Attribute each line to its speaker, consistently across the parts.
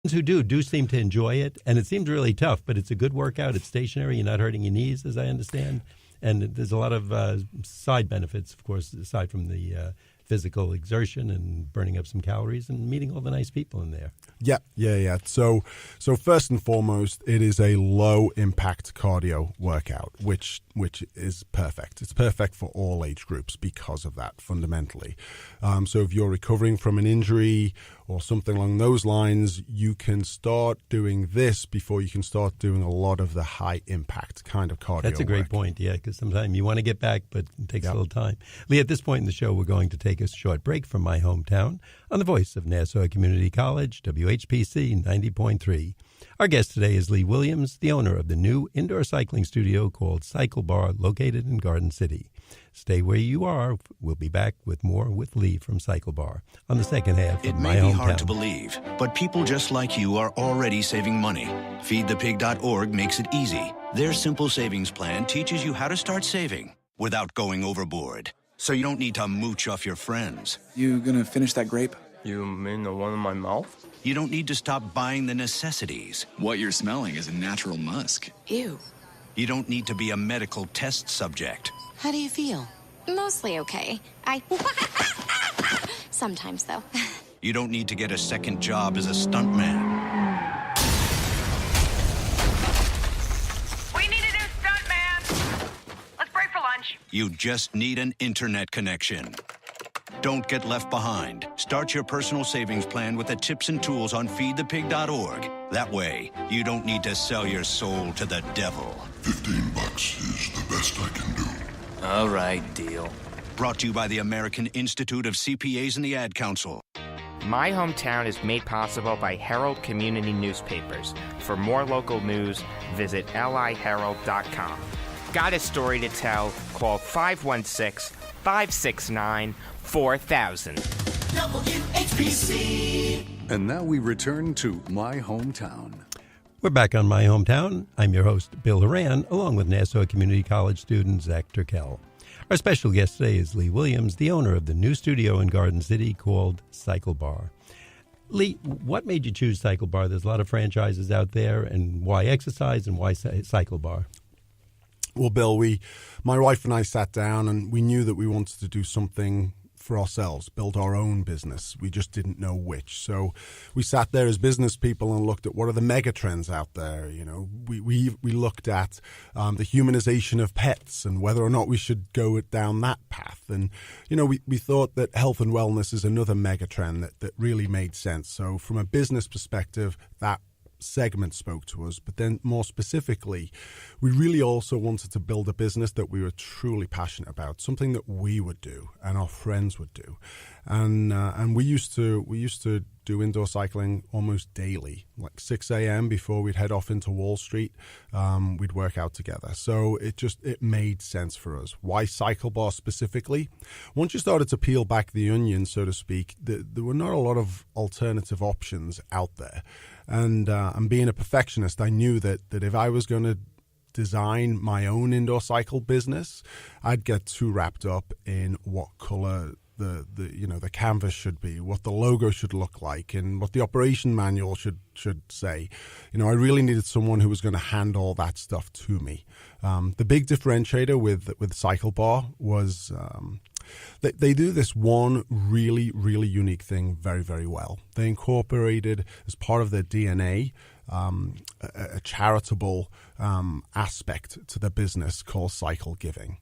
Speaker 1: Who do seem to enjoy it, and it seems really tough, but it's a good workout. It's stationary. You're not hurting your knees, as I understand. And there's a lot of side benefits, of course, aside from the physical exertion and burning up some calories and meeting all the nice people in there.
Speaker 2: Yeah. So first and foremost, it is a low-impact cardio workout, which is perfect. It's perfect for all age groups because of that, fundamentally. So if you're recovering from an injury or something along those lines, you can start doing this before you can start doing a lot of the high-impact kind of cardio.
Speaker 1: That's a great point, yeah, because sometimes you want to get back, but it takes a little time. Lee, at this point in the show, we're going to take a short break from my hometown on the voice of Nassau Community College, WHPC 90.3. Our guest today is Lee Williams, the owner of the new indoor cycling studio called CycleBar, located in Garden City. Stay where you are. We'll be back with more with Lee from CycleBar on the second half of My Hometown.
Speaker 3: It may be hard to believe, but people just like you are already saving money. FeedThePig.org makes it easy. Their simple savings plan teaches you how to start saving without going overboard. So you don't need to mooch off your friends.
Speaker 4: You gonna finish that grape?
Speaker 5: You mean the one in my mouth?
Speaker 3: You don't need to stop buying the necessities.
Speaker 4: What you're smelling is a natural musk.
Speaker 6: Ew.
Speaker 3: You don't need to be a medical test subject.
Speaker 6: How do you feel?
Speaker 7: Mostly okay. Sometimes, though.
Speaker 3: You don't need to get a second job as a stuntman.
Speaker 8: We need a new stuntman. Let's break for lunch.
Speaker 3: You just need an internet connection. Don't get left behind. Start your personal savings plan with the tips and tools on feedthepig.org. That way, you don't need to sell your soul to the devil.
Speaker 9: $15 is the best I can do.
Speaker 5: All right, deal.
Speaker 3: Brought to you by the American Institute of CPAs and the Ad Council.
Speaker 10: My Hometown is made possible by Herald Community Newspapers. For more local news, visit liherald.com. Got a story to tell? Call 516-569-4000.
Speaker 11: WHPC. And now we return to My Hometown.
Speaker 1: We're back on My Hometown. I'm your host, Bill Horan, along with Nassau Community College student Zach Turkel. Our special guest today is Lee Williams, the owner of the new studio in Garden City called CycleBar. Lee, what made you choose CycleBar? There's a lot of franchises out there, and why exercise and why CycleBar?
Speaker 2: Well, Bill, my wife and I sat down and we knew that we wanted to do something for ourselves, build our own business. We just didn't know which. So we sat there as business people and looked at what are the mega trends out there. You know, we looked at the humanization of pets and whether or not we should go down that path. And, you know, we thought that health and wellness is another mega trend that really made sense. So from a business perspective, that segment spoke to us, but then more specifically, we really also wanted to build a business that we were truly passionate about, something that we would do and our friends would do, and we used to do indoor cycling almost daily, like 6 a.m. before we'd head off into Wall Street. We'd work out together, so it made sense for us. Why CycleBar specifically? Once you started to peel back the onion, so to speak, there were not a lot of alternative options out there. And being a perfectionist, I knew that if I was going to design my own indoor cycle business, I'd get too wrapped up in what color the canvas should be, what the logo should look like, and what the operation manual should say. You know, I really needed someone who was going to hand all that stuff to me. The big differentiator with CycleBar was they do this one really, really unique thing very, very well. They incorporated as part of their DNA a charitable aspect to the business called cycle giving.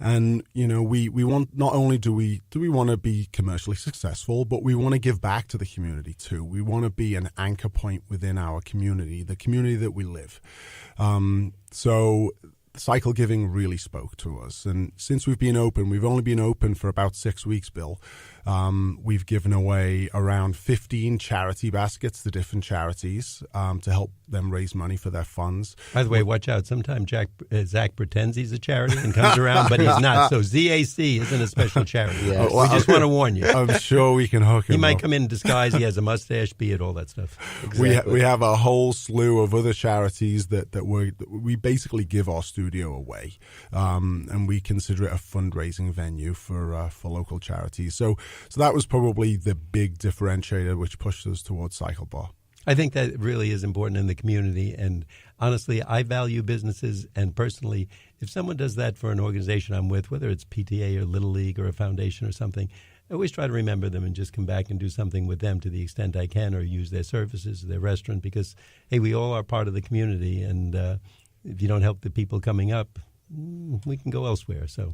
Speaker 2: And, you know, we want, not only do we want to be commercially successful, but we want to give back to the community too. We want to be an anchor point within our community, the community that we live. So cycle giving really spoke to us. And since we've been open, we've only been open for about 6 weeks, Bill. We've given away around 15 charity baskets to different charities to help them raise money for their funds.
Speaker 1: By the way, watch out. Sometimes Zach pretends he's a charity and comes around, but he's not. So ZAC isn't a special charity. Yeah. We just want to warn you.
Speaker 2: I'm sure we can hook him
Speaker 1: He might
Speaker 2: up.
Speaker 1: come in disguise. He has a mustache, beard, all that stuff.
Speaker 2: Exactly. We have a whole slew of other charities that we basically give our studio away, and we consider it a fundraising venue for local charities. So that was probably the big differentiator which pushed us towards CycleBar.
Speaker 1: I think that really is important in the community. And honestly, I value businesses. And personally, if someone does that for an organization I'm with, whether it's PTA or Little League or a foundation or something, I always try to remember them and just come back and do something with them to the extent I can, or use their services, their restaurant, because, hey, we all are part of the community. And if you don't help the people coming up, we can go elsewhere. So,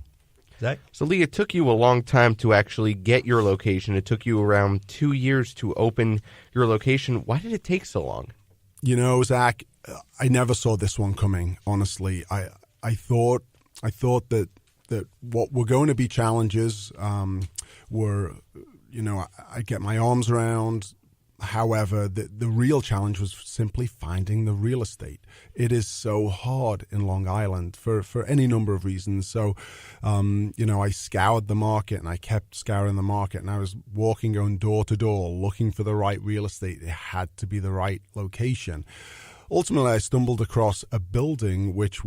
Speaker 1: Zach?
Speaker 6: So, Lee, it took you a long time to actually get your location. It took you around 2 years to open your location. Why did it take so long?
Speaker 2: You know, Zach, I never saw this one coming, honestly. I thought that what were going to be challenges were, you know, I get my arms around. However, the real challenge was simply finding the real estate. It is so hard in Long Island for any number of reasons. So, you know, I scoured the market and I kept scouring the market, and I was going door to door looking for the right real estate. It had to be the right location. Ultimately, I stumbled across a building which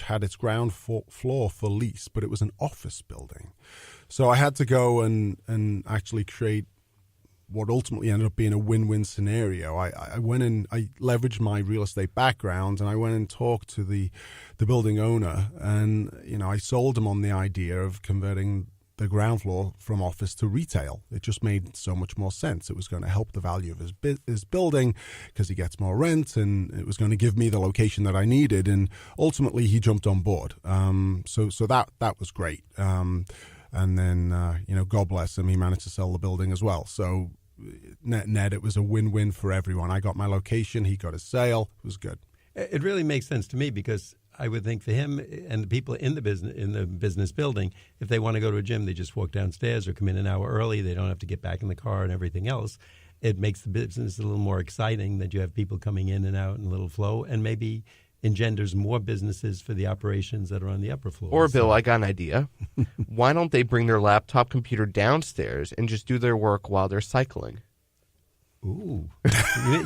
Speaker 2: had its ground floor for lease, but it was an office building. So I had to go and actually create what ultimately ended up being a win-win scenario. I went in, I leveraged my real estate background, and I went and talked to the building owner, and, you know, I sold him on the idea of converting the ground floor from office to retail. It just made so much more sense. It was going to help the value of his building because he gets more rent, and it was going to give me the location that I needed. And ultimately, he jumped on board. So that was great. And then, you know, God bless him, he managed to sell the building as well. So net, it was a win-win for everyone. I got my location, he got his sale. It was good.
Speaker 1: It really makes sense to me, because I would think for him and the people in the business building, if they want to go to a gym, they just walk downstairs or come in an hour early. They don't have to get back in the car and everything else. It makes the business a little more exciting that you have people coming in and out in a little flow, and maybe engenders more businesses for the operations that are on the upper floor.
Speaker 6: Or, Bill, I got an idea. Why don't they bring their laptop computer downstairs and just do their work while they're cycling?
Speaker 1: Ooh,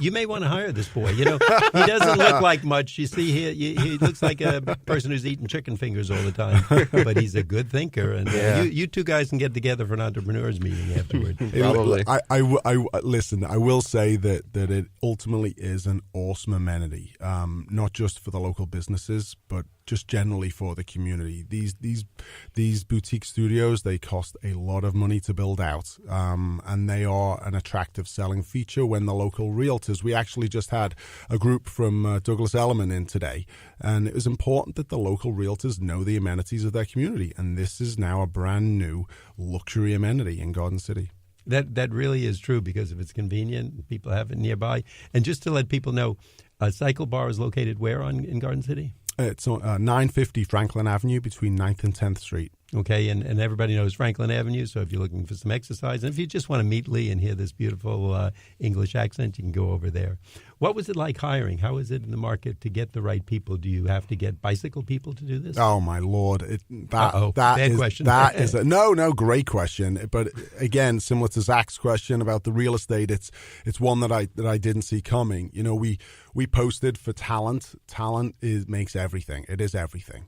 Speaker 1: you may want to hire this boy. You know, he doesn't look like much. You see, he looks like a person who's eating chicken fingers all the time, but he's a good thinker. And you two guys can get together for an entrepreneurs meeting afterward.
Speaker 6: Probably.
Speaker 2: I listen. I will say that it ultimately is an awesome amenity, not just for the local businesses, but just generally for the community. These boutique studios, they cost a lot of money to build out, and they are an attractive selling feature when the local realtors. We actually just had a group from Douglas Elliman in today, and it was important that the local realtors know the amenities of their community, and this is now a brand new luxury amenity in Garden City.
Speaker 1: That really is true, because if it's convenient, people have it nearby. And just to let people know, CycleBar is located where in Garden City?
Speaker 2: It's on 950 Franklin Avenue between 9th and 10th Street.
Speaker 1: Okay, and everybody knows Franklin Avenue, so if you're looking for some exercise, and if you just want to meet Lee and hear this beautiful English accent, you can go over there. What was it like hiring? How is it in the market to get the right people? Do you have to get bicycle people to do this?
Speaker 2: Oh, my Lord.
Speaker 1: Bad question.
Speaker 2: That is no, great question. But again, similar to Zach's question about the real estate, it's one that I didn't see coming. You know, we posted for talent. Talent makes everything. It is everything.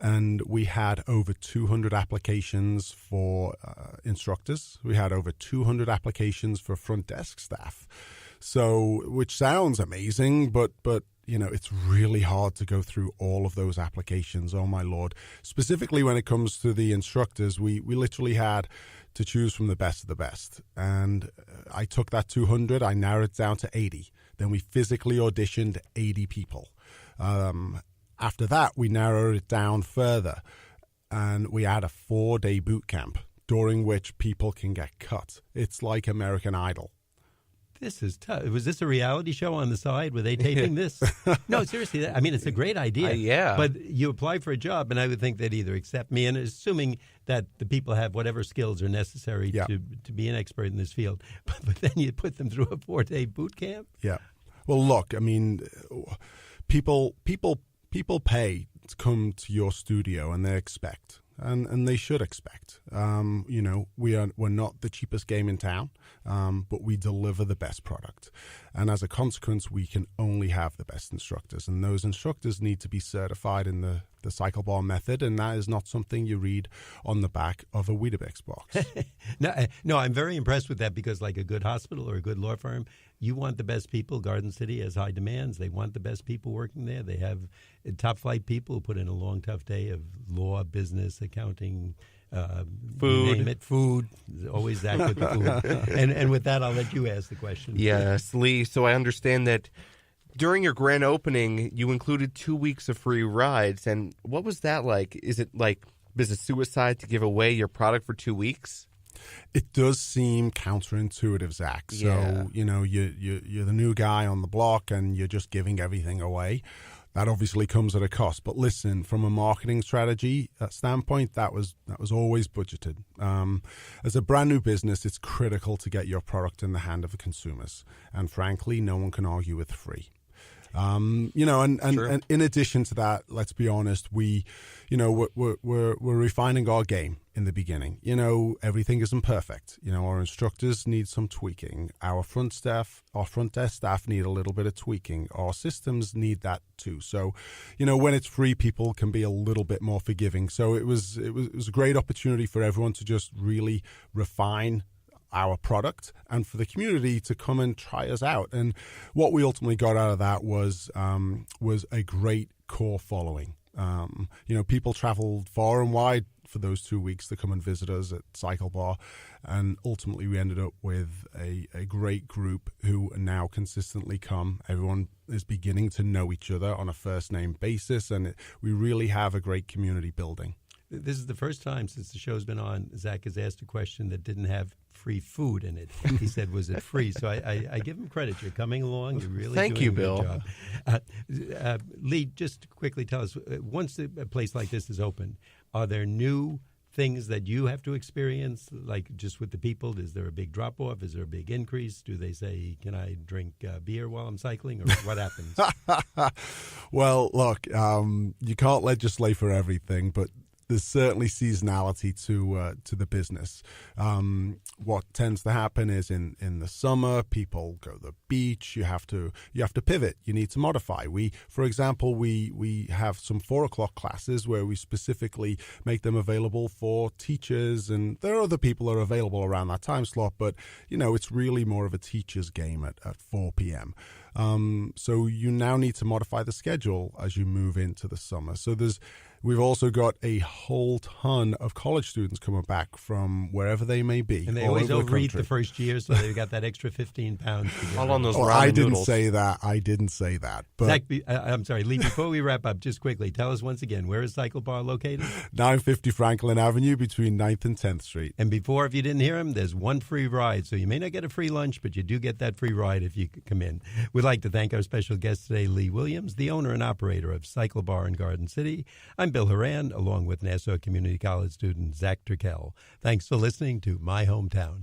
Speaker 2: And we had over 200 applications for instructors. We had over 200 applications for front desk staff. So, which sounds amazing, but you know, it's really hard to go through all of those applications. Oh my Lord! Specifically, when it comes to the instructors, we literally had to choose from the best of the best. And I took that 200, I narrowed it down to 80. Then we physically auditioned 80 people. After that, we narrowed it down further, and we had a 4-day boot camp during which people can get cut. It's like American Idol.
Speaker 1: This is tough. Was this a reality show on the side? Were they taping this? No, seriously. I mean, it's a great idea.
Speaker 6: Yeah.
Speaker 1: But you apply for a job, and I would think they'd either accept me, and assuming that the people have whatever skills are necessary to be an expert in this field. But then you put them through a 4-day boot camp?
Speaker 2: Yeah. Well, look, I mean, people pay to come to your studio, and they expect, and they should expect. You know, we're not the cheapest game in town, but we deliver the best product, and as a consequence, we can only have the best instructors, and those instructors need to be certified in the CycleBar method, and that is not something you read on the back of a Weetabix box.
Speaker 1: No, I'm very impressed with that, because like a good hospital or a good law firm, you want the best people. Garden City has high demands. They want the best people working there. They have top-flight people who put in a long, tough day of law, business, accounting,
Speaker 6: food.
Speaker 1: You name it, food. There's always that with the food. And with that, I'll let you ask the question.
Speaker 6: Yes, Lee. So I understand that during your grand opening, you included 2 weeks of free rides. And what was that like? Is it like business suicide to give away your product for 2 weeks?
Speaker 2: It does seem counterintuitive, Zach. So, you're the new guy on the block and you're just giving everything away. That obviously comes at a cost. But listen, from a marketing strategy standpoint, that was always budgeted. As a brand new business, it's critical to get your product in the hand of the consumers. And frankly, no one can argue with free. And in addition to that, let's be honest, we're refining our game in the beginning. Everything isn't perfect. Our instructors need some tweaking. Our front desk staff need a little bit of tweaking. Our systems need that too. So, when it's free, people can be a little bit more forgiving. So it was a great opportunity for everyone to just really refine our product and for the community to come and try us out. And what we ultimately got out of that was a great core following. People traveled far and wide for those 2 weeks to come and visit us at CycleBar. And ultimately we ended up with a great group who now consistently come. Everyone is beginning to know each other on a first name basis. And we really have a great community building.
Speaker 1: This is the first time since the show's been on, Zach has asked a question that didn't have free food in it. He said, was it free? So I give him credit. You're coming along. You're really
Speaker 6: Thank
Speaker 1: doing
Speaker 6: you,
Speaker 1: a good
Speaker 6: Bill.
Speaker 1: job. Lee, just quickly tell us, once a place like this is open, are there new things that you have to experience, like just with the people? Is there a big drop-off? Is there a big increase? Do they say, can I drink beer while I'm cycling? Or what happens?
Speaker 2: Well, look, you can't legislate for everything, but there's certainly seasonality to the business. What tends to happen is in the summer, people go to the beach. You have to pivot. You need to modify. For example, we have some 4:00 classes where we specifically make them available for teachers, and there are other people that are available around that time slot. But it's really more of a teacher's game at 4 p.m. So you now need to modify the schedule as you move into the summer. So we've also got a whole ton of college students coming back from wherever they may be.
Speaker 1: And they always overeat the first year, so they've got that extra 15 pounds.
Speaker 6: All on those ramen
Speaker 2: I didn't
Speaker 6: noodles.
Speaker 2: say that. I didn't say that. But
Speaker 1: Zach, I'm sorry, Lee, before we wrap up, just quickly, tell us once again, where is CycleBar located?
Speaker 2: 950 Franklin Avenue between 9th and 10th Street.
Speaker 1: And before, if you didn't hear him, there's one free ride. So you may not get a free lunch, but you do get that free ride if you come in. We'd like to thank our special guest today, Lee Williams, the owner and operator of CycleBar in Garden City. I'm Bill Horan, along with Nassau Community College student Zach Turkel. Thanks for listening to My Hometown.